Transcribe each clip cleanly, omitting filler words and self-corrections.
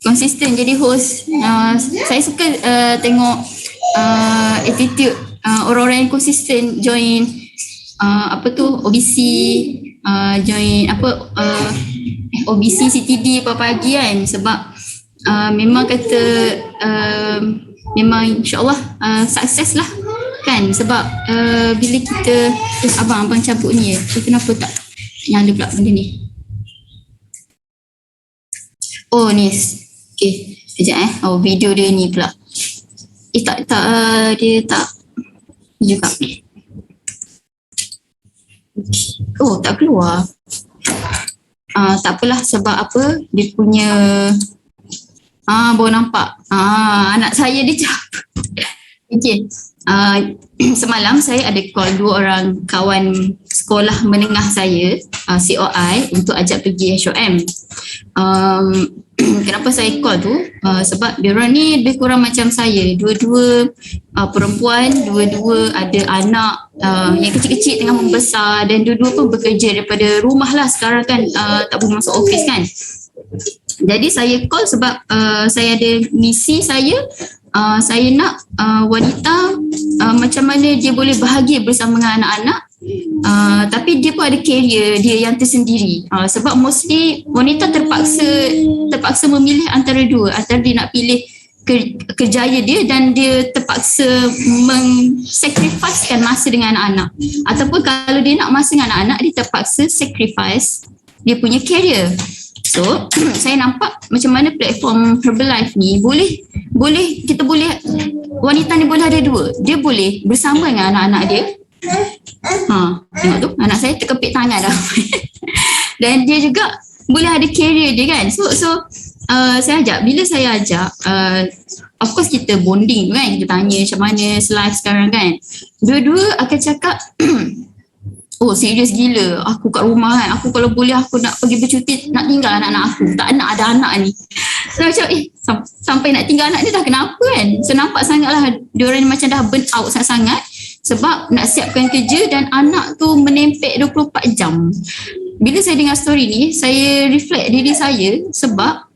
konsisten jadi host. Saya suka tengok attitude orang-orang yang konsisten join OBC, join OBC CTD pagi kan, sebab memang kata memang insyaAllah sukses lah kan, sebab bila kita abang cabut ni kenapa tak nyala pula benda ni. Oh ni okay, sekejap video dia ni pula dia tak juga. Oh tak keluar. Tak apalah, sebab apa dia punya baru nampak anak saya dia cabut. Okay. Semalam saya ada call 2 orang kawan sekolah menengah saya, COI, untuk ajak pergi HOM. Kenapa saya call tu? Sebab diorang ni lebih kurang macam saya, dua-dua perempuan, dua-dua ada anak yang kecil-kecil tengah membesar, dan dua-dua pun bekerja daripada rumah lah sekarang kan, tak boleh masuk office kan. Jadi saya call sebab saya ada misi saya nak wanita macam mana dia boleh bahagia bersama dengan anak-anak, tapi dia pun ada career dia yang tersendiri. Sebab mostly wanita terpaksa memilih antara dua, antara dia nak pilih kerjaya dia dan dia terpaksa sacrificekan masa dengan anak-anak, ataupun kalau dia nak masa dengan anak-anak dia terpaksa sacrifice dia punya career. So saya nampak macam mana platform Herbalife ni boleh kita boleh, wanita ni boleh ada dua. Dia boleh bersama dengan anak-anak dia. Tengok tu anak saya terkepit tangan dah. Dan dia juga boleh ada career dia kan. So saya ajak, bila saya ajak of course kita bonding kan, kita tanya macam mana life sekarang kan. Dua-dua akan cakap oh serius gila, aku kat rumah kan, aku kalau boleh aku nak pergi bercuti, nak tinggal anak-anak aku, tak nak ada anak ni. So macam sampai nak tinggal anak ni dah kenapa kan. So nampak sangatlah diorang ni macam dah burn out sangat-sangat sebab nak siapkan kerja dan anak tu menempel 24 jam. Bila saya dengar story ni, saya reflect diri saya, sebab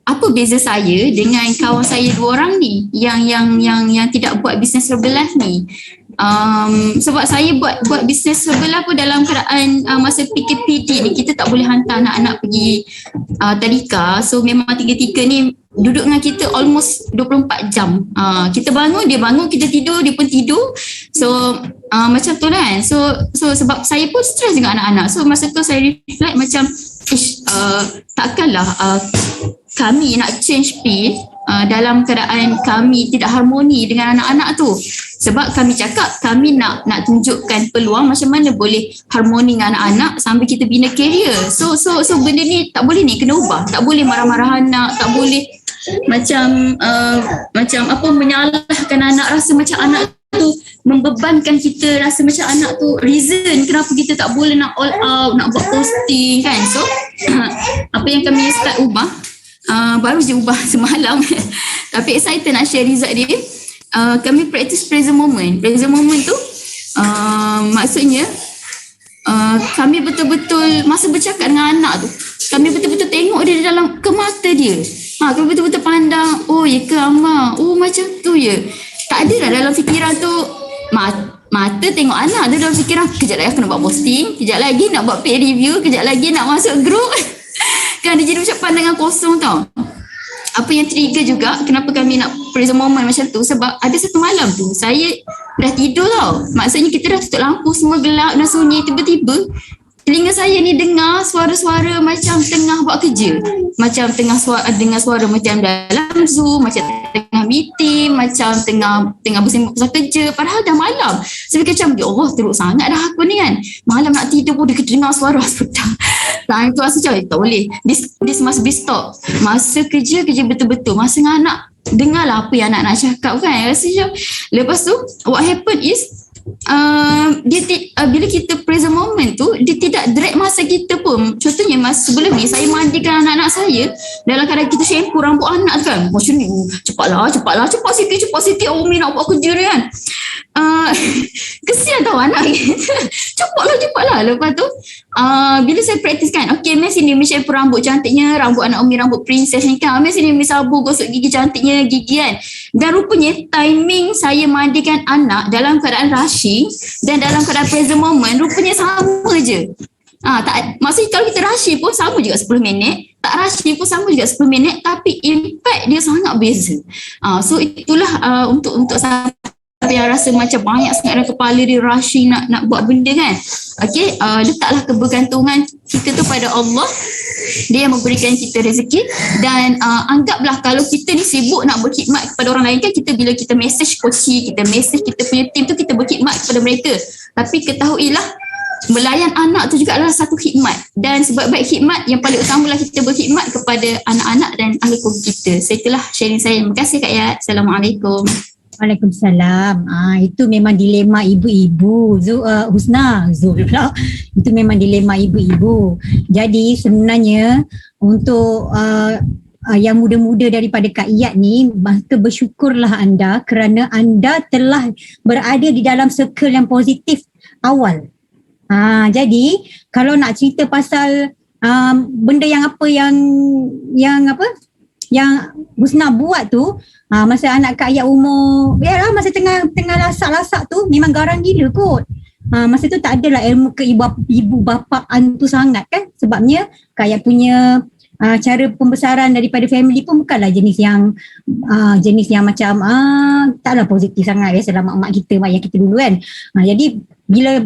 apa beza saya dengan kawan saya 2 orang ni yang tidak buat bisnes Herbalife ni. Sebab saya buat bisnes Herbalife pun dalam keadaan masa PKPD ni, kita tak boleh hantar anak-anak pergi tadika. So memang tiga-tiga ni duduk dengan kita almost 24 jam. Kita bangun, dia bangun, kita tidur, dia pun tidur. So macam tu kan. So sebab saya pun stres dengan anak-anak. So masa tu saya reflect macam takkanlah kami nak change pace dalam keadaan kami tidak harmoni dengan anak-anak tu. Sebab kami cakap kami nak tunjukkan peluang macam mana boleh harmoni dengan anak-anak sambil kita bina career. So benda ni tak boleh ni, kena ubah. Tak boleh marah-marah anak, tak boleh macam menyalahkan anak, rasa macam anak tu membebankan kita, rasa macam anak tu reason kenapa kita tak boleh nak all out, nak buat posting kan. So apa yang kami start ubah, baru je ubah semalam tapi excited nak share result dia. Kami practice present moment. Present moment tu maksudnya kami betul-betul masa bercakap dengan anak tu, kami betul-betul tengok dia dalam ke mata dia. Kami betul-betul pandang, oh ya ke Amma, oh macam tu ya. Tak ada lah dalam fikiran tu mata tengok anak tu dalam fikiran kejap lagi aku nak buat posting, kejap lagi nak buat paid review, kejap lagi nak masuk group. Kan dia jadi macam pandangan kosong tau. Apa yang trigger juga kenapa kami nak present moment macam tu, sebab ada satu malam tu saya dah tidur tau. Maksudnya kita dah tutup lampu, semua gelap dan sunyi, tiba-tiba telinga saya ni dengar suara-suara macam tengah buat kerja. Macam dengar suara macam dalam Zoom, macam tengah meeting, macam tengah bersembang pasal kerja. Padahal dah malam. Saya fikir macam, ya Allah teruk sangat dah aku ni kan. Malam nak tidur pun dia dengar suara hospital. Time tu rasa macam, tak boleh. This must be stop. Masa kerja betul-betul. Masa dengan anak, dengarlah apa yang anak nak cakap kan. Rasa macam, lepas tu what happen is, bila kita present moment tu, dia tidak drag masa kita pun. Contohnya masa sebelum ni saya mandikan anak-anak saya, dalam keadaan kita shampoo rambut anak kan, macam ni, cepat Siti Umi nak buat kerja dia kan. Kesian tau anak kita. Cepatlah. Lepas tu bila saya praktis kan, okay Miss sini Miss shampoo rambut cantiknya, rambut anak Umi rambut princess ni kan, Miss sini Miss sabu gosok gigi cantiknya gigi kan. Dan rupanya timing saya mandikan anak dalam keadaan rushing dan dalam keadaan present moment rupanya sama je. Maksudnya kalau kita rushing pun sama juga 10 minit, tak rushing pun sama juga 10 minit, tapi impact dia sangat beza. So itulah untuk saya yang rasa macam banyak sangat dalam kepala dia rushing nak buat benda kan. Okay, letaklah kebergantungan kita tu pada Allah. Dia yang memberikan kita rezeki. Dan anggaplah kalau kita ni sibuk nak berkhidmat kepada orang lain kan, bila kita message coach, kita message kita punya team tu, kita berkhidmat kepada mereka. Tapi ketahuilah, melayan anak tu juga adalah satu khidmat. Dan sebaik-baik khidmat yang paling utama lah kita berkhidmat kepada anak-anak dan ahli keluarga kita. So itulah sharing saya. Terima kasih Kak Yat. Assalamualaikum. Waalaikumsalam. Itu memang dilema ibu-ibu. Husna, Zul pula. Itu memang dilema ibu-ibu. Jadi sebenarnya untuk yang muda-muda daripada Kak Iyat ni, maka bersyukurlah anda kerana anda telah berada di dalam circle yang positif awal. Jadi kalau nak cerita pasal benda yang Husna buat tu, masa anak Kak Ayat umur, masa tengah lasak-lasak tu memang garang gila kot. Masa tu tak adalah ilmu ibu bapaan tu sangat kan, sebabnya Kak Ayat punya cara pembesaran daripada family pun bukanlah jenis yang macam taklah positif sangat biasalah mak-mak kita, mak ayah kita dulu kan. Jadi bila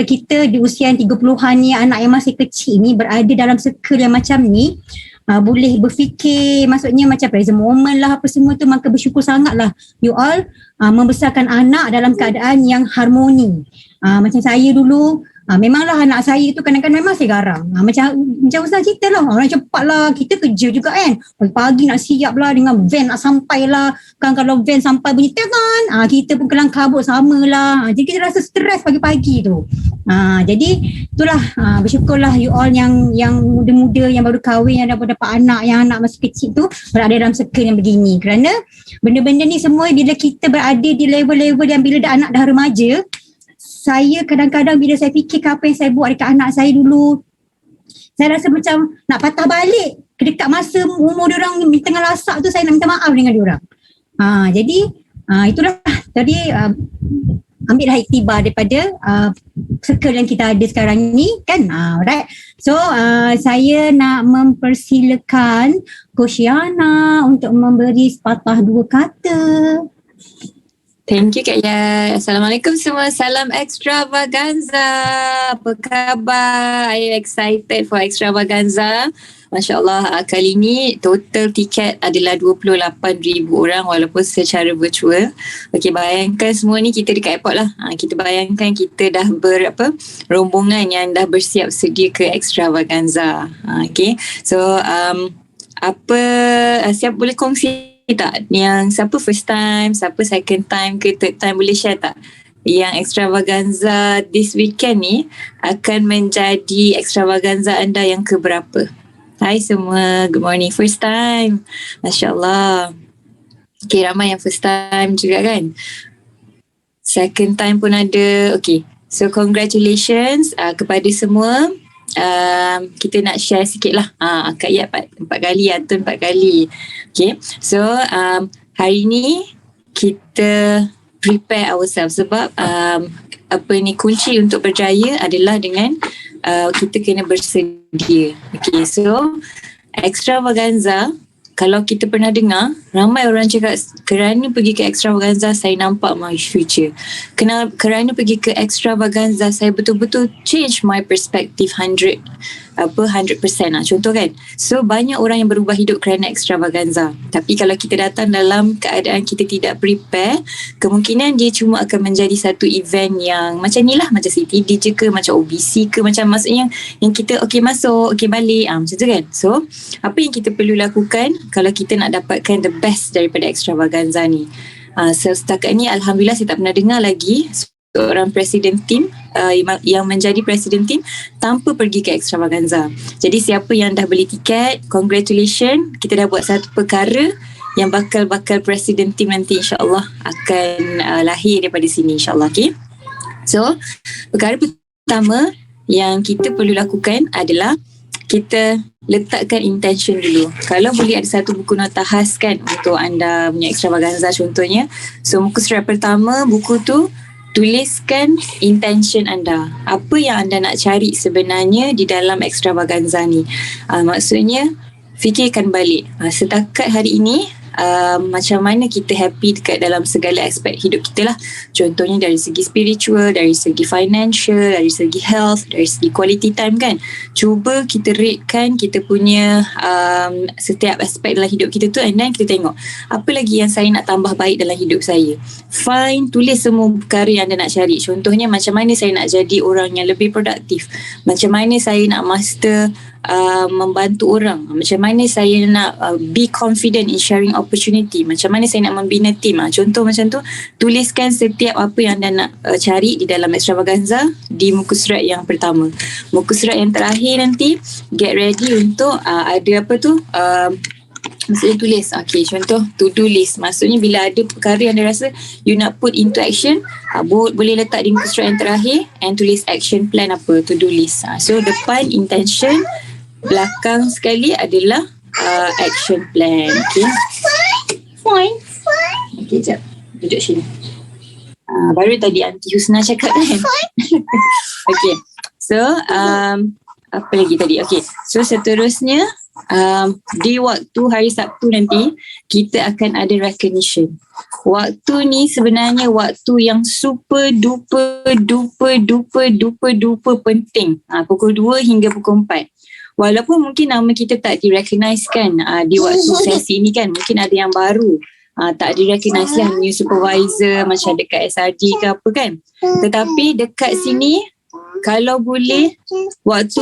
kita di usia 30-an ni, anak yang masih kecil ni berada dalam circle yang macam ni, boleh berfikir, maksudnya macam present moment lah apa semua tu, maka bersyukur sangatlah you all membesarkan anak dalam keadaan yang harmoni. Macam saya dulu, memanglah anak saya tu kadang-kadang memang saya garang. Macam Ustaz cerita lah, orang cepat lah, kita kerja juga kan, pagi-pagi nak siap lah dengan van nak sampai lah kan, kalau van sampai bunyi tekan, kita pun kelang kabut sama lah. Jadi kita rasa stres pagi-pagi tu. Jadi itulah, bersyukurlah you all yang muda-muda yang baru kahwin, yang dapat anak, yang anak masih kecil tu berada dalam circle yang begini. Kerana benda-benda ni semua bila kita berada di level-level yang bila anak dah remaja, saya kadang-kadang bila saya fikir apa yang saya buat dekat anak saya dulu, saya rasa macam nak patah balik dekat masa umur diorang tengah lasak tu, saya nak minta maaf dengan diorang. Jadi itulah tadi, ambillah iktibar daripada circle yang kita ada sekarang ni kan. Right. So saya nak mempersilakan Coach Yana untuk memberi sepatah dua kata. Thank you Kak Ya. Assalamualaikum semua. Salam Extravaganza. Apa khabar? I excited for Extravaganza. Masya Allah, kali ni total tiket adalah 28,000 orang walaupun secara virtual. Okey, bayangkan semua ni kita dekat airport lah. Kita bayangkan kita dah rombongan yang dah bersiap sedia ke Extravaganza. Okay, so siapa boleh kongsi tak? Yang siapa first time, siapa second time ke third time, boleh share tak? Yang Extravaganza this weekend ni akan menjadi Extravaganza anda yang keberapa? Hai semua, good morning. First time, Masya Allah. Okay, ramai yang first time juga kan? Second time pun ada. Okay, so congratulations kepada semua. Kita nak share sikit lah. Kak Yat 4 kali, Atun 4 kali. Okay, so hari ni kita prepare ourselves sebab kunci untuk berjaya adalah dengan kita kena bersedia. Okay, so Extravaganza, kalau kita pernah dengar, ramai orang cakap kerana pergi ke Extravaganza saya nampak my future. Kerana pergi ke Extravaganza saya betul-betul change my perspective 100% lah, contoh kan. So banyak orang yang berubah hidup kerana Extravaganza. Tapi kalau kita datang dalam keadaan kita tidak prepare, kemungkinan dia cuma akan menjadi satu event yang macam ni lah, macam CTD je ke, macam OBC ke, macam maksudnya yang kita okay masuk, okay balik, macam tu kan. So apa yang kita perlu lakukan kalau kita nak dapatkan the best daripada Extravaganza ni? So setakat ni Alhamdulillah saya tak pernah dengar lagi seorang presiden tim yang menjadi presiden tim tanpa pergi ke Extravaganza. Jadi siapa yang dah beli tiket, congratulations, kita dah buat satu perkara yang bakal presiden tim nanti insyaAllah akan lahir daripada sini insyaAllah. Okay, so perkara pertama, yang kita perlu lakukan adalah kita letakkan intention dulu. Kalau boleh ada satu buku nota khas kan untuk anda punya extravaganza contohnya. So muka surat pertama buku tu tuliskan intention anda. Apa yang anda nak cari sebenarnya di dalam extravaganza ni. Maksudnya fikirkan balik. Setakat hari ini macam mana kita happy dekat dalam segala aspek hidup kita lah. Contohnya dari segi spiritual, dari segi financial, dari segi health, dari segi quality time kan. Cuba kita ratekan kita punya setiap aspek dalam hidup kita tu, and then kita tengok apa lagi yang saya nak tambah baik dalam hidup saya. Fine, tulis semua perkara yang anda nak cari. Contohnya macam mana saya nak jadi orang yang lebih produktif, macam mana saya nak master membantu orang, macam mana saya nak be confident in sharing opportunity, macam mana saya nak membina team. Contoh macam tu, tuliskan setiap apa yang anda nak cari di dalam extravaganza di muka surat yang pertama. Muka surat yang terakhir nanti get ready untuk ada apa tu, maksudnya tulis. Okay, contoh to-do list. Maksudnya bila ada perkara yang anda rasa you nak put into action, boleh letak di muka surat yang terakhir and tulis action plan apa, to-do list. So depan intention, belakang sekali adalah action plan. Okay. Fine. Okay, sekejap. Duduk sini. Baru tadi Aunty Husna cakap kan. Okay. So, apa lagi tadi? Okay. So, seterusnya, di waktu hari Sabtu nanti, kita akan ada recognition. Waktu ni sebenarnya waktu yang super duper penting. Pukul 2 hingga pukul 4. Walaupun mungkin nama kita tak di-recognize kan di waktu sesi ni kan. Mungkin ada yang baru tak di-recognize lah, new supervisor macam dekat SRG ke apa kan. Tetapi dekat sini kalau boleh waktu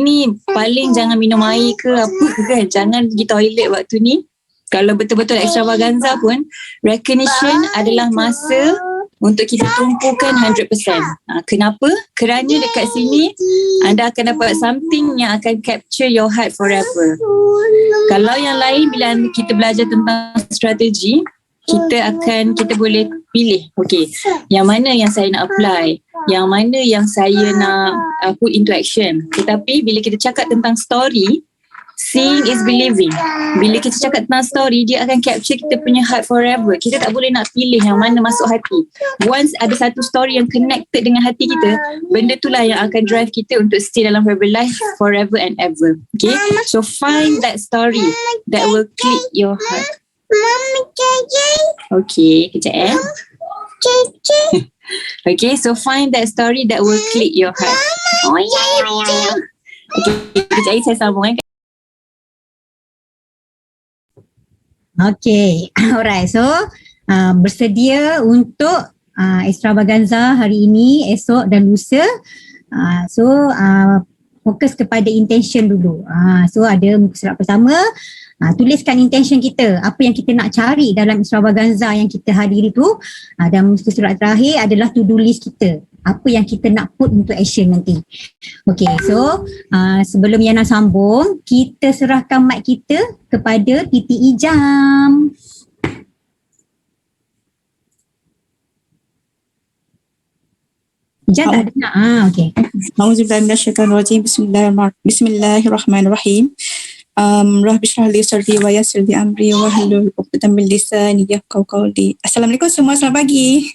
ni paling jangan minum air ke apa kan. Jangan pergi toilet waktu ni. Kalau betul-betul extravaganza pun, recognition adalah masa untuk kita tumpukan 100%. Kenapa? Kerana dekat sini anda akan dapat something yang akan capture your heart forever. Kalau yang lain, bila kita belajar tentang strategi, kita boleh pilih, okay, yang mana yang saya nak apply, yang mana yang saya nak put into action. Tetapi bila kita cakap tentang story, seeing is believing. Bila kita cakap tentang story, dia akan capture kita punya heart forever. Kita tak boleh nak pilih yang mana masuk hati. Once ada satu story yang connected dengan hati kita, benda itulah yang akan drive kita untuk stay dalam Herbalife forever and ever. Okay, so find that story that will click your heart. Okay, kejap Okay, so find that story that will click your heart. Oh ya. Okay, kejap saya sambung Okay, alright. So, bersedia untuk extravaganza hari ini, esok dan lusa. So, fokus kepada intention dulu. So, ada muka surat pertama. Tuliskan intention kita, apa yang kita nak cari dalam extravaganza yang kita hadiri tu. Dan muka surat terakhir adalah to-do list kita. Apa yang kita nak put into action nanti. Okay, so sebelum Yana sambung, kita serahkan mic kita kepada TTE Jam. Jam tak dengar. Okay. Auzubillahiminasyaitanirrajim. Bismillahirrahmanirrahim. Rabbi shrah li sadri wa yassir li amri wahlul 'uqdatam min lisani yafqahu qawli. Assalamualaikum semua, selamat pagi.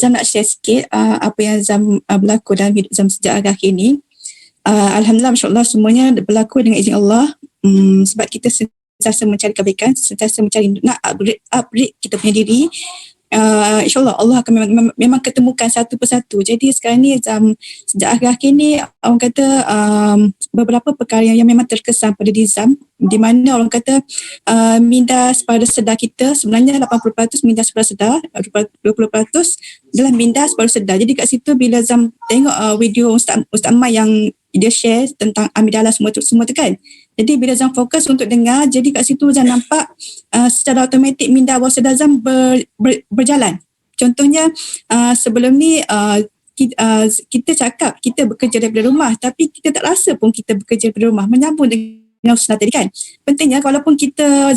Zam nak share sikit apa yang Zam berlaku dalam hidup Zam sejak akhir ni. Alhamdulillah, masya-Allah, semuanya berlaku dengan izin Allah. Sebab kita sentiasa mencari kebaikan, sentiasa mencari nak upgrade kita punya diri. InsyaAllah Allah akan memang ketemukan satu persatu. Jadi sekarang ni sejak akhir-akhir ni orang kata beberapa perkara yang memang terkesan pada diri Zam, di mana orang kata minda separuh sedar kita sebenarnya 80% minda separuh sedar, 20% adalah minda separuh sedar. Jadi kat situ bila Zam tengok video Ustaz Mai yang dia share tentang amigdala semua tu kan. Jadi bila Zam fokus untuk dengar, jadi kat situ Zam nampak secara automatik minda bawah sedar Zam berjalan. Contohnya sebelum ni kita cakap kita bekerja daripada rumah, tapi kita tak rasa pun kita bekerja daripada rumah. Menyambung dengan Husna tadi kan. Pentingnya walaupun kita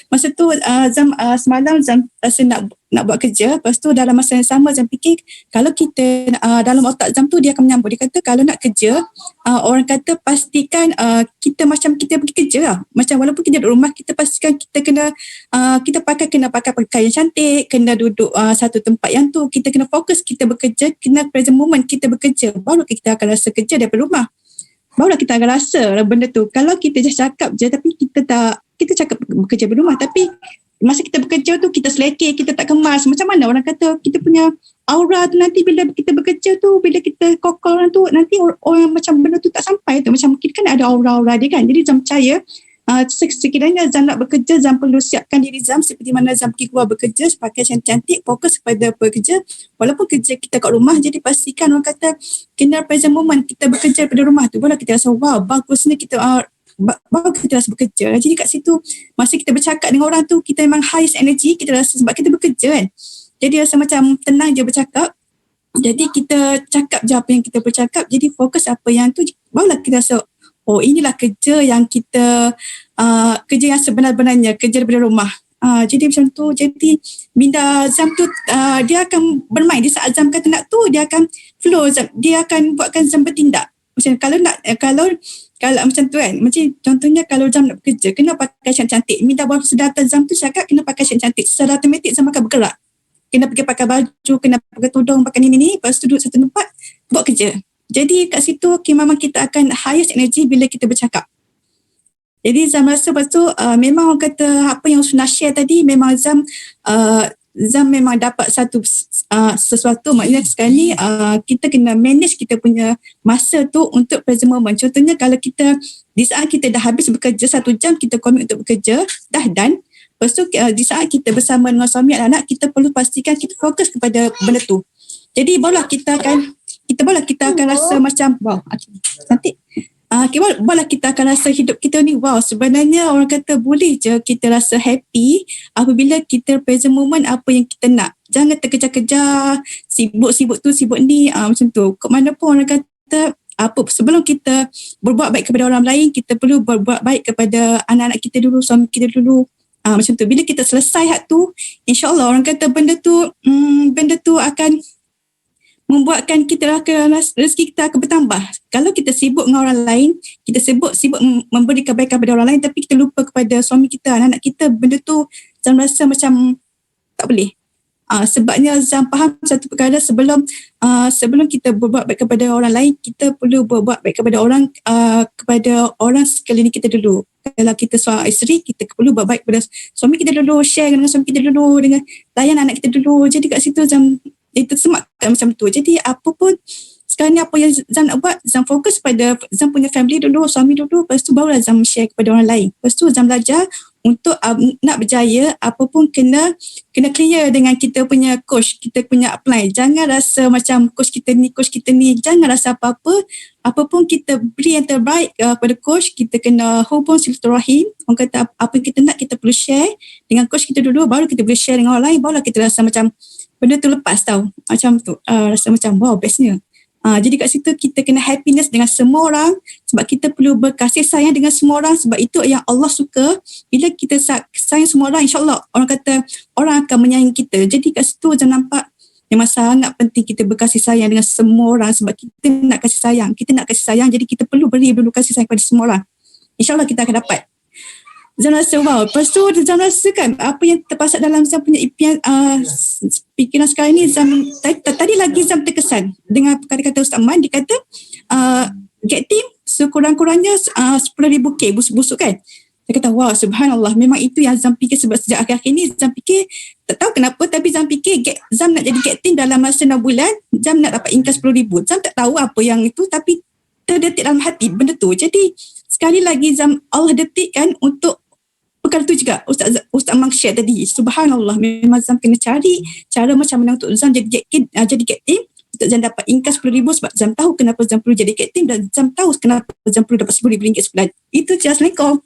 masa tu semalam Zam rasa nak buat kerja, lepas tu dalam masa yang sama Zam fikir kalau kita dalam otak Zam tu dia akan menyambut. Dia kata kalau nak kerja, orang kata pastikan kita macam kita pergi kerja lah. Macam walaupun kita duduk rumah, kita pastikan kita kena kena pakai pakaian cantik, kena duduk satu tempat yang tu, kita kena fokus kita bekerja, kena present moment kita bekerja, baru kita akan rasa kerja daripada rumah. Barulah kita akan rasa benda tu. Kalau kita just cakap je tapi kita cakap bekerja di rumah tapi masa kita bekerja tu kita selekeh, kita tak kemas. Macam mana orang kata kita punya aura tu nanti bila kita bekerja tu, bila kita kokol orang tu, nanti orang macam benda tu tak sampai tu. Macam mungkin kan ada aura-aura dia kan. Jadi Zam percaya sekiranya Zam nak bekerja, Zam perlu siapkan diri Zam seperti mana Zam pergi keluar bekerja, pakai cantik-cantik, fokus kepada bekerja. Walaupun kerja kita kat rumah, jadi pastikan orang kata kena present moment kita bekerja daripada rumah tu. Barulah kita rasa wow, bagusnya kita baru kita rasa bekerja. Jadi kat situ masa kita bercakap dengan orang tu, kita memang highest energy kita rasa sebab kita bekerja kan. Jadi rasa macam tenang je bercakap. Jadi kita cakap je apa yang kita bercakap, jadi fokus apa yang tu, barulah kita rasa oh inilah kerja yang kita kerja yang sebenar-benarnya, kerja daripada rumah. Jadi macam tu. Jadi minda Zam tu dia akan bermain. Di saat Zam kata nak tu, dia akan flow Zam. Dia akan buatkan Zam bertindak. Macam kalau macam tu kan. Macam contohnya kalau Zam nak bekerja, kena pakai cantik-cantik. Minda baru sedata Zam tu cakap kena pakai cantik-cantik. Secara automatik Zam akan bergerak. Kena pergi pakai baju, kena pakai tudung, pakai ni. Lepas tu duduk satu tempat, buat kerja. Jadi kat situ memang kita akan highest energy bila kita bercakap. Jadi Zam rasa lepas tu memang orang kata apa yang Husna share tadi, memang Zam memang dapat sesuatu. Maknanya sekarang ni kita kena manage kita punya masa tu untuk present moment. Contohnya kalau kita di saat kita dah habis bekerja 1 jam, kita commit untuk bekerja, dah done. Lepas tu di saat kita bersama dengan suami dan anak, kita perlu pastikan kita fokus kepada benda tu. Jadi barulah kita akan rasa macam wow, cantik. Barulah kita akan rasa hidup kita ni wow, sebenarnya orang kata boleh je kita rasa happy apabila kita present moment apa yang kita nak. Jangan terkejar-kejar, sibuk tu, sibuk ni, macam tu. Ke mana pun orang kata sebelum kita berbuat baik kepada orang lain, kita perlu berbuat baik kepada anak-anak kita dulu, suami kita dulu. Macam tu. Bila kita selesai hak tu, insya-Allah orang kata benda tu akan membuatkan kita rezeki kita akan bertambah. Kalau kita sibuk dengan orang lain, kita sibuk memberi kebaikan kepada orang lain tapi kita lupa kepada suami kita, anak-anak kita, benda tu Zam rasa macam tak boleh. Sebabnya Zam faham satu perkara, sebelum kita berbuat baik kepada orang lain, kita perlu berbuat baik kepada orang sekeliling kita dulu. Kalau kita seorang isteri, kita perlu buat baik kepada suami kita dulu, share dengan suami kita dulu, dengan layan anak kita dulu. Jadi kat situ Zam itu semakkan macam tu. Jadi apa pun sekarang ni apa yang Zam nak buat, Zam fokus pada Zam punya family dulu, suami dulu, lepas tu barulah Zam share kepada orang lain. Lepas tu Zam belajar untuk nak berjaya, apa pun kena clear dengan kita punya coach, kita punya apply. Jangan rasa macam coach kita ni, jangan rasa apa-apa. Apa pun kita beri yang terbaik kepada coach, kita kena hubung silaturahim. Orang kata apa yang kita nak, kita perlu share dengan coach kita dulu, baru kita boleh share dengan orang lain, barulah kita rasa macam benda tu lepas tau. Macam tu, rasa macam wow, bestnya. Jadi kat situ kita kena happiness dengan semua orang sebab kita perlu berkasih sayang dengan semua orang sebab itu yang Allah suka. Bila kita sayang semua orang, insyaAllah orang kata orang akan menyayangi kita. Jadi kat situ jangan nampak memang sangat penting kita berkasih sayang dengan semua orang sebab kita nak kasih sayang. Kita nak kasih sayang, jadi kita perlu beri dulu kasih sayang kepada semua orang. InsyaAllah kita akan dapat. Zam rasa wow. Lepas tu Zam rasa kan apa yang terpasat dalam Zam punya impian fikiran sekarang ni, Zam tadi lagi Zam terkesan dengan kata-kata Ustaz Man. Dia kata get team sekurang-kurangnya 10,000 K busuk-busuk kan. Saya kata wah, subhanallah, memang itu yang Zam fikir. Sebab sejak akhir-akhir ni Zam fikir, tak tahu kenapa, tapi Zam fikir Zam nak jadi get team dalam masa 6 bulan, Zam nak dapat income 10,000. Zam tak tahu apa yang itu, tapi terdetik dalam hati benda tu. Jadi sekali lagi Zam, Allah detikkan untuk perkara tu juga Ustaz Mang share tadi. Subhanallah, memang Zam kena cari cara macam mana untuk Zam jadi get team, untuk Zam dapat income 10,000 sebab Zam tahu kenapa Zam perlu jadi get team dan Zam tahu kenapa Zam perlu dapat RM10,000 sebulan. Itu je. Assalamualaikum.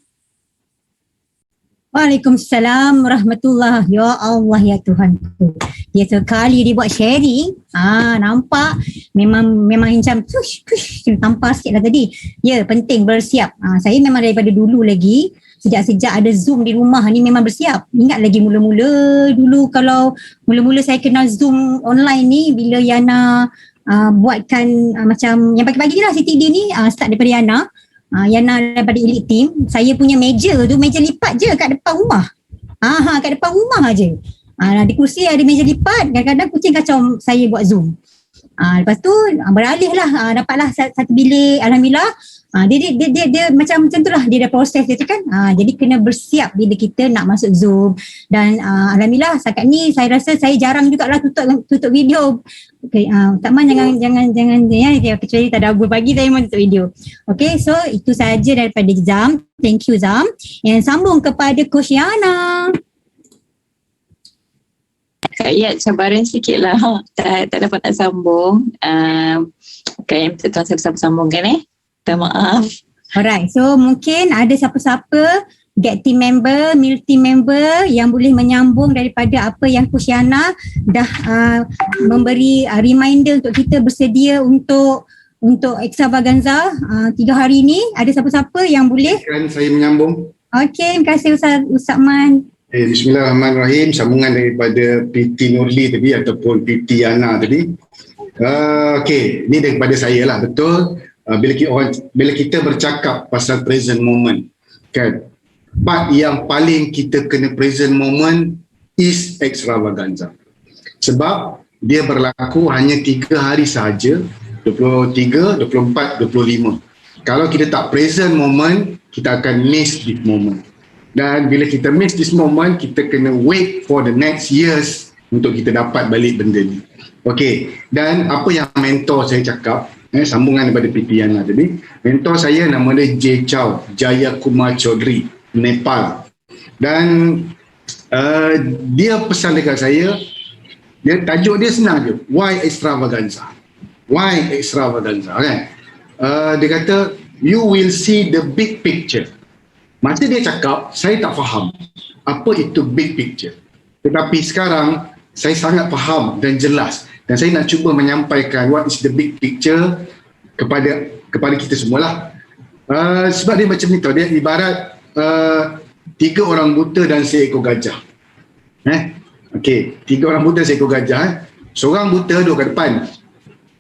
Waalaikumsalam warahmatullahi. Ya Allah ya Tuhanku. Dia sekali dia buat sharing. Nampak memang macam tampar sikit lah tadi. Ya, penting bersiap. Saya memang daripada dulu lagi, sejak ada Zoom di rumah ni memang bersiap. Ingat lagi mula-mula dulu, kalau mula-mula saya kenal Zoom online ni bila Yana buatkan macam yang pagi-pagi ni lah CTD ni, start daripada Yana daripada Elite Team. Saya punya meja tu meja lipat je kat depan rumah. Kat depan rumah aje. Di kursi ada meja lipat, kadang-kadang kucing kacau saya buat Zoom. Lepas tu beralih lah, dapatlah satu bilik, alhamdulillah. Dia macam tu lah, dia dah proses dia tu kan. Jadi kena bersiap bila kita nak masuk Zoom. Dan alhamdulillah setakat ni saya rasa saya jarang jugalah tutup video. Okay, tak mahu jangan ya, kecuali tak ada Abul pagi saya mau tutup video. Okay, so itu saja daripada Zam. Thank you Zam. Yang sambung kepada Coach Yana. Kak Yat cabaran sikit lah. Tak dapat nak sambung. Kak Yat minta tuan saya sambungkan Minta maaf. Alright, so mungkin ada siapa-siapa Get Team member, Mil Team member yang boleh menyambung daripada apa yang Coach Yana dah memberi reminder untuk kita bersedia untuk extravaganza 3 hari ni. Ada siapa-siapa yang boleh? Kan saya menyambung. Okey, terima kasih Ustaz Man. Bismillahirrahmanirrahim. Sambungan daripada PT Nurli tadi ataupun PT Yana tadi. Okey, ini daripada saya lah, betul. Bila kita bercakap pasal present moment, kan, part yang paling kita kena present moment is extravaganza. Sebab dia berlaku hanya 3 hari sahaja, 23, 24, 25. Kalau kita tak present moment, kita akan miss this moment. Dan bila kita miss this moment, kita kena wait for the next years untuk kita dapat balik benda ni. Okey, dan apa yang mentor saya cakap, sambungan daripada PT Yana tadi, mentor saya nama dia J. Chow, Jayakumar Chaudhry, Nepal. Dan dia pesan dekat saya, tajuk dia senang je, why extravaganza? Why extravaganza? Kan? Dia kata, you will see the big picture. Masa dia cakap, saya tak faham apa itu big picture. Tetapi sekarang, saya sangat faham dan jelas. Dan saya nak cuba menyampaikan what is the big picture kepada kita semualah. Sebab dia macam ni tau, dia ibarat 3 orang buta dan seekor gajah. Okey, 3 orang buta seekor gajah. Seorang buta duduk kat depan,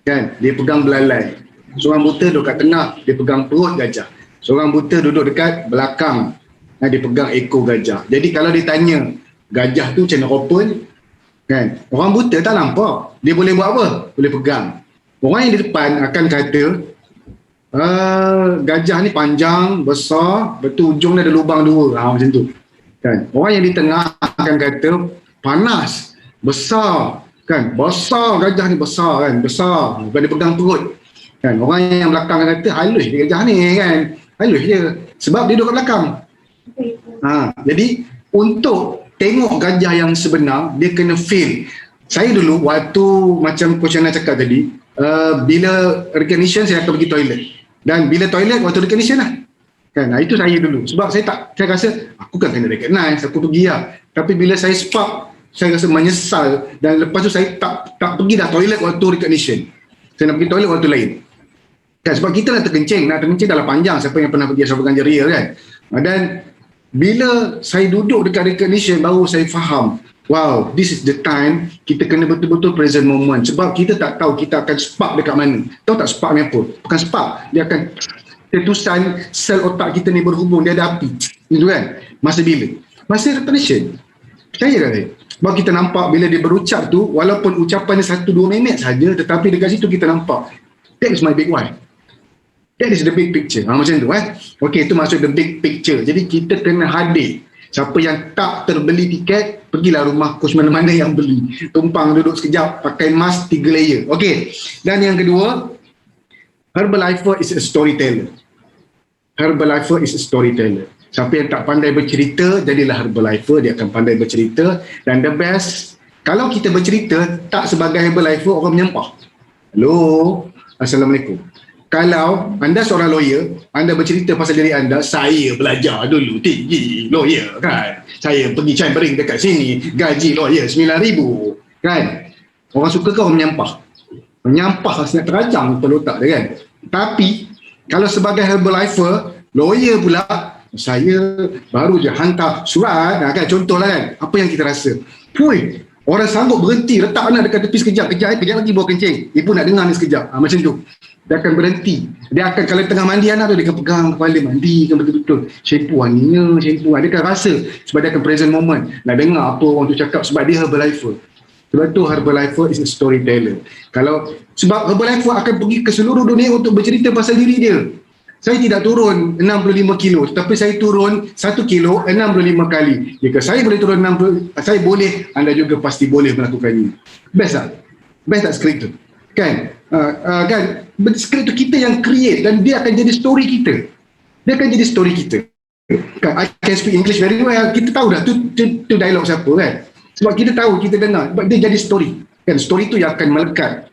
kan, dia pegang belalai. Seorang buta duduk kat tengah, dia pegang perut gajah. Seorang buta duduk dekat belakang, dia pegang ekor gajah. Jadi kalau ditanya gajah tu macam nak open, kan, orang buta tak nampak, dia boleh buat apa? Boleh pegang. Orang yang di depan akan kata gajah ni panjang, besar, betul ujung dia ada lubang 2, macam tu, kan. Orang yang di tengah akan kata panas, besar, kan, besar gajah ni, besar, kan, besar, bukan dia pegang perut, kan. Orang yang belakang akan kata halus dia gajah ni, kan, halus dia sebab dia duduk kat belakang. Jadi untuk tengok gajah yang sebenar, dia kena feel. Saya dulu waktu macam Coach Yana cakap tadi, bila recognition saya akan pergi toilet. Dan bila toilet waktu recognition lah, kan. Itu saya dulu. Sebab saya rasa aku kan kena recognize, aku pergi lah. Tapi bila saya spark, saya rasa menyesal. Dan lepas tu saya tak pergi dah toilet waktu recognition. Saya nak pergi toilet waktu lain. Kan, sebab kita nak terkencing dah panjang. Siapa yang pernah pergi extravaganza real, kan. Dan bila saya duduk dekat recognition, baru saya faham, wow, this is the time kita kena betul-betul present moment. Sebab kita tak tahu kita akan spark dekat mana. Tahu tak spark ni apa? Bukan spark, dia akan letusan sel otak kita ni berhubung, dia ada api. Itu kan? Masa bila? Masa recognition. Percaya tak saya? Sebab kita nampak bila dia berucap tu, walaupun ucapan dia 1-2 minit saja, tetapi dekat situ kita nampak, that is my big why. That is the big picture. Macam tu. Okey, itu maksud the big picture. Jadi kita kena hadir. Siapa yang tak terbeli tiket, pergilah rumah coach mana-mana yang beli. Tumpang duduk sekejap, pakai mask 3 layer. Okey. Dan yang kedua, Herbalifer is a storyteller. Herbalifer is a storyteller. Siapa yang tak pandai bercerita, jadilah Herbalifer, dia akan pandai bercerita. Dan the best, kalau kita bercerita tak sebagai Herbalifer, orang menyempah. Hello, Assalamualaikum. kalau anda seorang lawyer, anda bercerita pasal diri anda, saya belajar dulu tinggi lawyer kan. Saya pergi chambering dekat sini, gaji lawyer 9,000 kan. Orang suka ke orang menyampah? Menyampah nak terajang kepala otak dia kan. Tapi kalau sebagai herbalifer, lawyer pula, saya baru je hantar surat kan, contohlah kan. Apa yang kita rasa? Puy, orang sanggup berhenti letak anak dekat tepi sekejap lagi bawa kencing. Ibu nak dengar ni sekejap. Macam tu. Dia akan berhenti. Dia akan, kalau tengah mandi anak tu, dia akan pegang kepala mandi kan betul-betul. Shampoo wanginya, shampoo. Dia akan rasa sebab dia akan present moment. Nak dengar apa orang tu cakap sebab dia herbalifer. Sebab tu herbalifer is a storyteller. Sebab herbalifer akan pergi ke seluruh dunia untuk bercerita pasal diri dia. Saya tidak turun 65 kilo, tetapi saya turun 1 kilo 65 kali. Jika saya boleh turun 60, saya boleh, anda juga pasti boleh melakukannya. Best tak? Best tak skrip tu? Kan? Kan? Skrip tu kita yang create dan dia akan jadi story kita. Dia akan jadi story kita. Kan? I can speak English very well. Kita tahu dah tu dialog siapa kan? Sebab kita tahu, kita dengar. Dia jadi story. Kan? Story tu yang akan melekat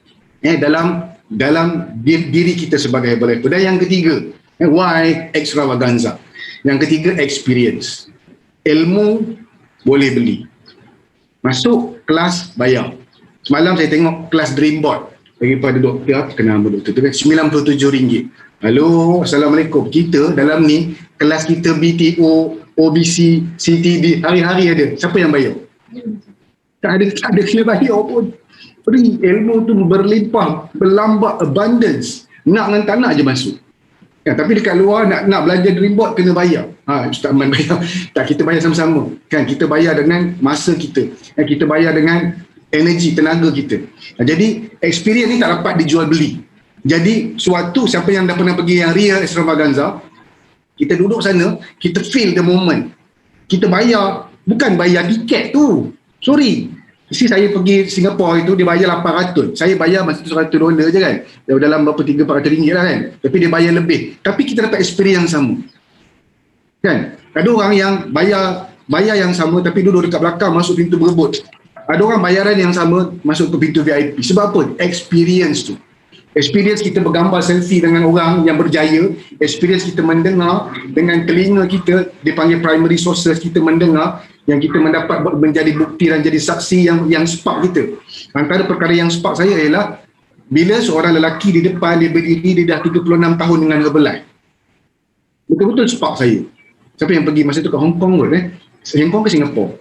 dalam diri kita sebagai herbalifer. Dan yang ketiga, why extravaganza? Yang ketiga, experience. Ilmu boleh beli. Masuk kelas bayar. Semalam saya tengok kelas Dreamboard daripada doktor, kenal doktor tu kan, RM97. Halo, Assalamualaikum. Kita dalam ni, kelas kita BTO, OBC, CTD, hari-hari ada. Siapa yang bayar? Tak ada kena bayar pun. Free, ilmu tu berlimpah, berlambak, abundance. Nak dengan tak nak je masuk. Ya, tapi dekat luar nak belajar Dreamboard kena bayar. Ustaz Aman bayar. Tak, kita bayar sama-sama. Kan, kita bayar dengan masa kita. Kita bayar dengan energi, tenaga kita. Jadi, experience ni tak dapat dijual beli. Jadi, siapa yang dah pernah pergi yang Ria Extravaganza, kita duduk sana, kita feel the moment. Kita bayar, bukan bayar tiket tu. Sorry. Saya pergi Singapura itu, dia bayar 800. Saya bayar masa tu $100 je kan. Dalam berapa, RM300-400 lah kan. Tapi dia bayar lebih. Tapi kita dapat experience yang sama. Kan? Ada orang yang bayar yang sama tapi duduk dekat belakang masuk pintu berebut. Ada orang bayaran yang sama masuk ke pintu VIP. Sebab apa? Experience tu. Experience kita bergambar selfie dengan orang yang berjaya. Experience kita mendengar dengan telinga kita, dipanggil primary sources, kita mendengar yang kita mendapat menjadi bukti dan jadi saksi yang spark kita. Antara perkara yang spark saya ialah bila seorang lelaki di depan dia berdiri, dia dah 36 tahun dengan Herbalife. Betul-betul spark saya. Siapa yang pergi masa tu ke Hong Kong kot Hong Kong ke Singapura.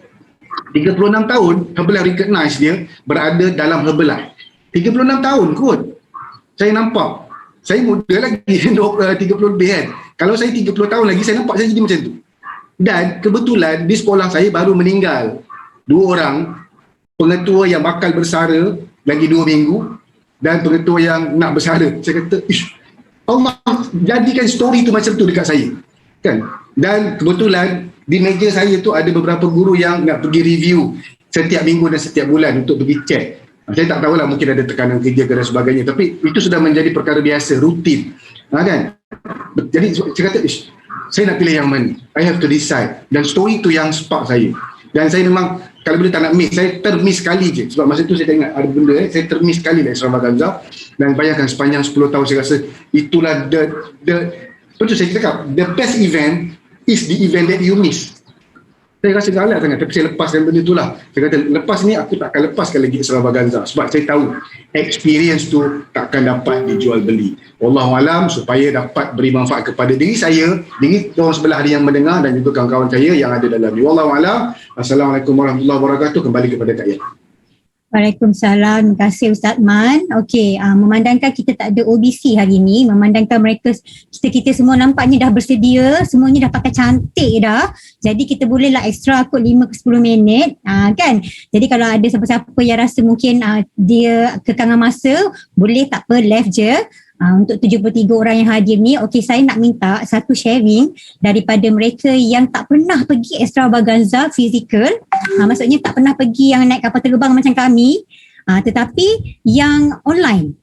36 tahun Herbalife recognize dia berada dalam Herbalife. 36 tahun kot. Saya nampak. Saya muda lagi 30 lebih kan. Kalau saya 30 tahun lagi, saya nampak saya jadi macam tu. Dan kebetulan di sekolah saya baru meninggal 2 orang. Pengetua yang bakal bersara lagi 2 minggu dan pengetua yang nak bersara. Saya kata, Allah jadikan story tu macam tu dekat saya. Kan? Dan kebetulan di meja saya tu ada beberapa guru yang nak pergi review setiap minggu dan setiap bulan untuk pergi check. Saya tak tahulah, mungkin ada tekanan kerja dan sebagainya, tapi itu sudah menjadi perkara biasa, rutin. Kan? Jadi saya kata, saya nak pilih yang mana? I have to decide. Dan story tu yang spark saya. Dan saya memang, kalau boleh tak nak miss, saya termiss sekali je. Sebab masa tu saya tengok ada benda, saya termiss sekali dari Extravaganza. Dan bayangkan sepanjang 10 tahun saya rasa, itulah betul saya cakap, the best event is the event that you miss. Saya rasa galak sangat, tapi saya lepaskan benda tu lah. Saya kata, lepas ni aku tak akan lepaskan lagi Extravaganza. Sebab saya tahu, experience tu takkan dapat dijual beli. Wallahualam, supaya dapat beri manfaat kepada diri saya, diri orang sebelah hari yang mendengar dan juga kawan-kawan saya yang ada dalam ni. Wallahualam. Assalamualaikum warahmatullahi wabarakatuh. Kembali kepada Kak Yan. Waalaikumsalam. Terima kasih Ustaz Man. Okey, memandangkan kita tak ada OBC hari ni, memandangkan kita semua nampaknya dah bersedia, semuanya dah pakai cantik dah. Jadi kita bolehlah extra kot 5 ke 10 minit. Kan? Jadi kalau ada siapa-siapa yang rasa mungkin dia kekangan masa, boleh tak apa, left je. Untuk 73 orang yang hadir ni, okey, saya nak minta satu sharing daripada mereka yang tak pernah pergi Extravaganza physical, maksudnya tak pernah pergi yang naik kapal terbang macam kami, tetapi yang online.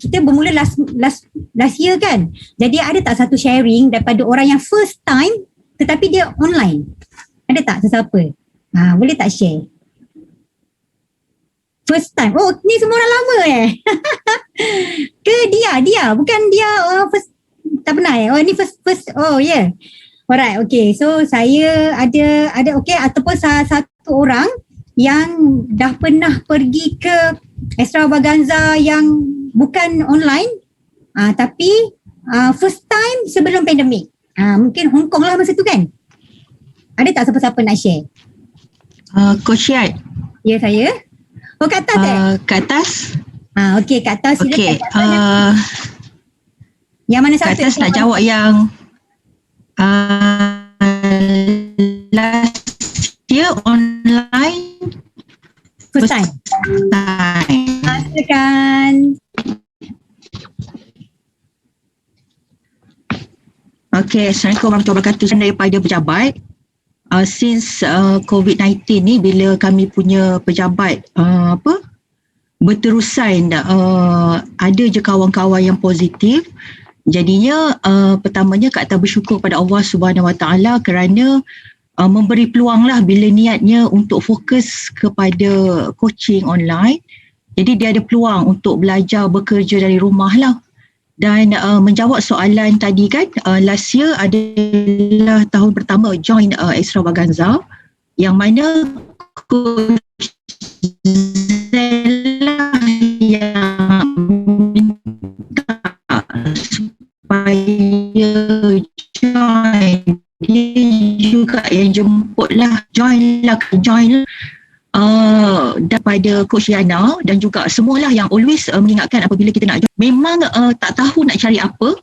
Kita bermula last year kan, jadi ada tak satu sharing daripada orang yang first time tetapi dia online? Ada tak sesiapa? Boleh tak share? First time. Oh, ni semua orang lama Ke dia? Bukan dia first, tak pernah Oh, ni first. Oh, yeah. Alright, okay. So, saya ada okay, ataupun salah satu orang yang dah pernah pergi ke extravaganza yang bukan online, tapi first time sebelum pandemik. Mungkin Hong Kong lah masa tu kan? Ada tak siapa-siapa nak share? Coach Yat. Ya, saya. Oh, kat atas Kat atas. Okey, kat atas. Okay. Yang mana satu? Kat atas nak jawab yang last year online. First time. Silakan. Okay, Assalamualaikum warahmatullahi wabarakatuh. Saya daripada pejabat. Since COVID-19 ni, bila kami punya pejabat berterusan ada je kawan-kawan yang positif, jadinya pertamanya Kak Tah bersyukur pada Allah Subhanahu Wa Taala kerana memberi peluang lah bila niatnya untuk fokus kepada coaching online. Jadi dia ada peluang untuk belajar bekerja dari rumah lah. Dan menjawab soalan tadi kan, last year adalah tahun pertama join extravaganza yang mana Coach Zella yang minta supaya join. Dia juga yang jemput lah, join daripada Coach Yana dan juga semualah yang always mengingatkan apabila kita nak join. Memang tak tahu nak cari apa.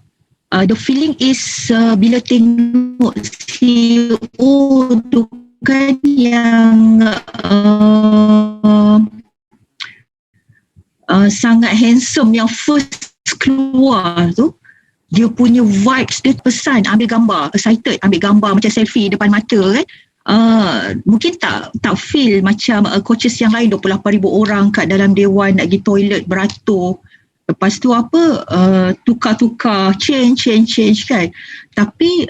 The feeling is bila tengok CEO tu kan yang sangat handsome, yang first keluar tu, dia punya vibes dia pesan, ambil gambar, excited, ambil gambar macam selfie depan mata kan. Mungkin tak feel macam coaches yang lain 28,000 orang kat dalam dewan nak pergi toilet beratur. Lepas tu tukar-tukar, change kan. Tapi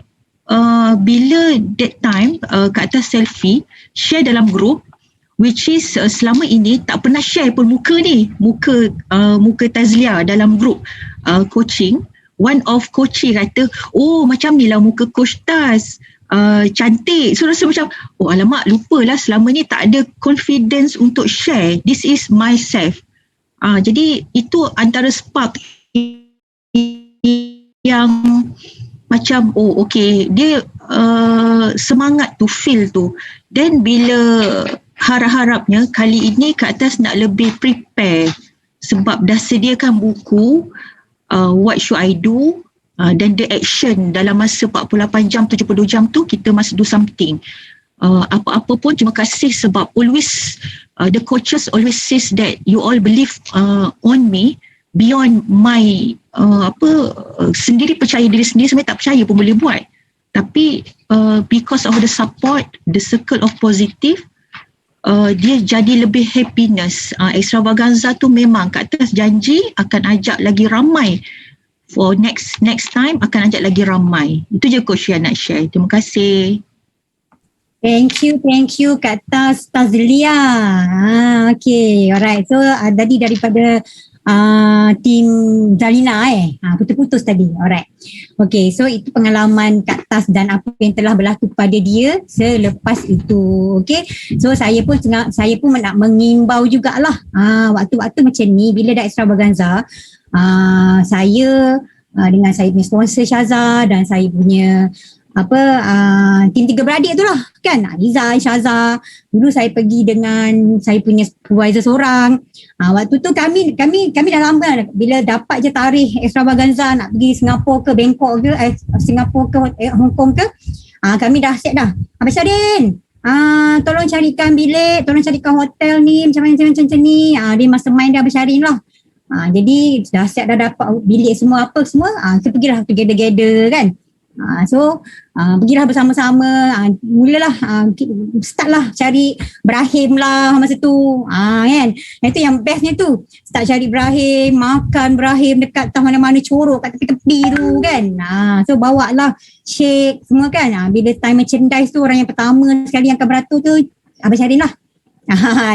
bila that time kat atas selfie, share dalam group, which is selama ini tak pernah share pun muka Tazlia dalam group coaching. One of coach kata, oh macam ni lah muka Coach Taz, cantik. So rasa macam, oh alamak lupalah selama ni tak ada confidence untuk share. This is myself. Jadi itu antara spark yang macam, oh okay, dia semangat tu, feel tu. Then bila harap-harapnya kali ini ke atas nak lebih prepare sebab dah sediakan buku, what should I do, dan the action dalam masa 48 jam, 72 jam tu kita must do something. Apa-apa pun terima kasih sebab always the coaches always says that you all believe on me beyond my sendiri percaya diri sendiri, sebenarnya tak percaya pun boleh buat. Tapi because of the support, the circle of positive, dia jadi lebih happiness. Extravaganza tu memang kat atas janji akan ajak lagi ramai. For next time akan ajak lagi ramai. Itu je Coach yang nak share. Terima kasih. Thank you Kak Tazlia. Okay, alright. So tadi daripada tim Zalina putus-putus tadi. Alright. Okay, so itu pengalaman Kak Taz dan apa yang telah berlaku kepada dia selepas itu. Okay, so saya pun nak mengimbau jugalah waktu-waktu macam ni bila dah extravaganza, saya dengan saya punya sponsor Syaza dan saya punya tim tiga beradik tu lah kan, Iza, Syaza. Dulu saya pergi dengan saya punya supervisor seorang. Waktu tu kami dah lama bila dapat je tarikh extravaganza nak pergi Singapura ke Bangkok ke Singapura ke Hong Kong ke, kami dah set dah. Abang Syadin, tolong carikan bilik, tolong carikan hotel ni macam ni. Dia mastermind dia Abang Syadin lah. Jadi dah set, dah dapat bilik semua apa semua, kita pergilah together kan. So pergilah bersama-sama, mulalah startlah cari Ibrahim lah masa tu kan. Itu yang bestnya tu, start cari Ibrahim, makan Ibrahim dekat mana-mana corok kat tepi-tepi tu kan. So bawa lah shake semua kan. Bila time merchandise tu, orang yang pertama sekali yang akan beratur tu Abang Syahrin lah.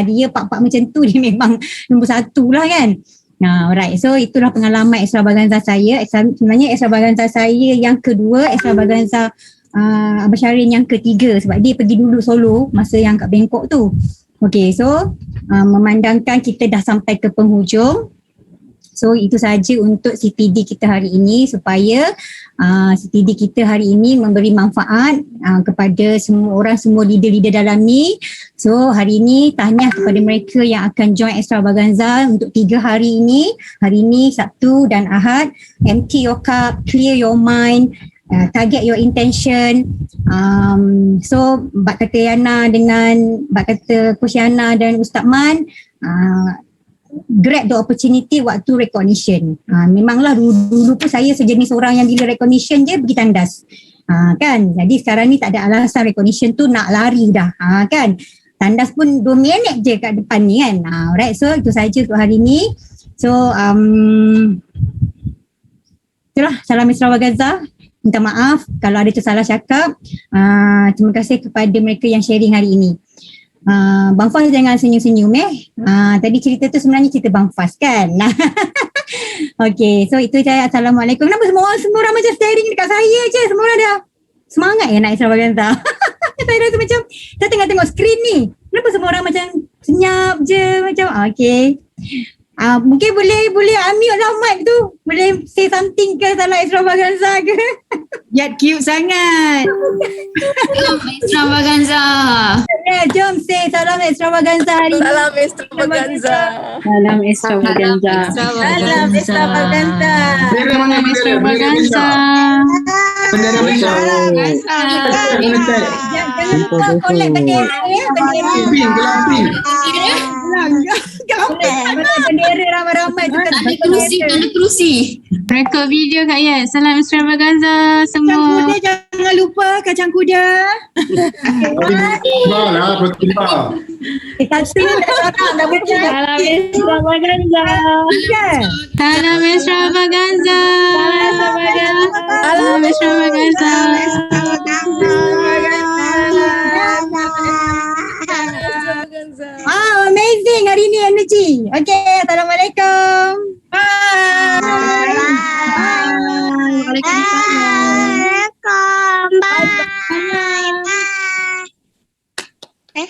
Dia pak-pak macam tu dia memang nombor satu lah kan. Alright, so itulah pengalaman extravaganza saya. Sebenarnya extravaganza saya yang kedua, extravaganza Abang Syarin yang ketiga, sebab dia pergi dulu solo masa yang kat Bangkok tu. Okay, so memandangkan kita dah sampai ke penghujung. So itu saja untuk CPD kita hari ini, supaya CPD kita hari ini memberi manfaat kepada semua orang, semua leader-leader dalam ni. So hari ini tahniah kepada mereka yang akan join extravaganza untuk 3 hari ini. Hari ini Sabtu dan Ahad. Empty your cup, clear your mind, target your intention. So Mbak kata Yana dengan Mbak kata Coach Yana dan Ustaz Man, grab the opportunity waktu recognition. Memanglah dulu pun saya sejenis orang yang bila recognition je pergi tandas. Kan? Jadi sekarang ni tak ada alasan recognition tu nak lari dah. Kan? Tandas pun 2 minit je kat depan ni kan. Alright, so itu saja untuk hari ni. So itulah salam extravaganza. Minta maaf kalau ada tersalah cakap. Terima kasih kepada mereka yang sharing hari ini. Bang Fas jangan senyum-senyum tadi cerita tu sebenarnya cerita Bang Fas kan. Okay, so itu saya. Assalamualaikum. Kenapa semua orang macam staring dekat saya je? Semua orang dah semangat ya nak extravaganza. Saya rasa macam saya tengah tengok skrin ni. Kenapa semua orang macam senyap je macam okay. Mungkin boleh unmute lah mic tu. Boleh say something ke salam extravaganza ke? Yat cute sangat. Salam extravaganza. Jom say salam extravaganza hari ni. Salam extravaganza. Salam extravaganza. Salam extravaganza. Bendera mana? Extravaganza. Bendera Malaysia. Jangan lupa collect bendera ya. Bendera. Gelapin. Bendera ramai-ramai tu kan. Ada kerusi. Rekod video Kak Yat. Salam extravaganza Kacang semua. kuda jangan lupa kacang kuda. Tiba lah, tiba. Kacang dah baca. Salam extravaganza. Salam extravaganza. Salam extravaganza. Amazing hari ni energy. Okay, Assalamualaikum. Bye. Waalaikumsalam. Bye.